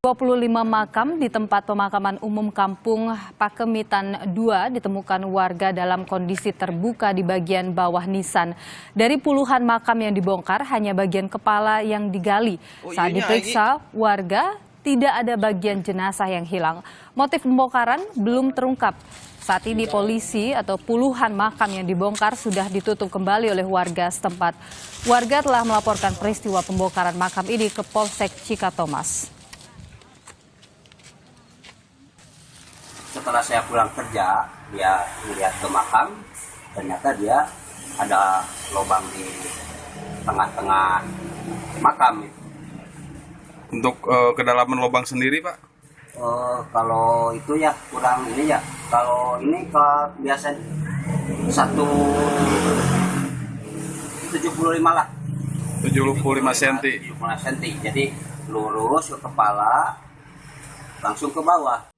25 makam di tempat pemakaman umum Kampung Pakemitan 2 ditemukan warga dalam kondisi terbuka di bagian bawah nisan. Dari puluhan makam yang dibongkar, hanya bagian kepala yang digali. Saat diperiksa, warga tidak ada bagian jenazah yang hilang. Motif pembongkaran belum terungkap. Saat ini polisi atau puluhan makam yang dibongkar sudah ditutup kembali oleh warga setempat. Warga telah melaporkan peristiwa pembongkaran makam ini ke Polsek Cikatomas. Setelah saya pulang kerja, dia melihat ke makam, ternyata dia ada lubang di tengah-tengah makam. Untuk kedalaman lubang sendiri, Pak? Kalau itu ya kurang ini ya. Kalau ini biasa 1,75 lah. 75 cm. 75 cm. Jadi lurus ke kepala, langsung ke bawah.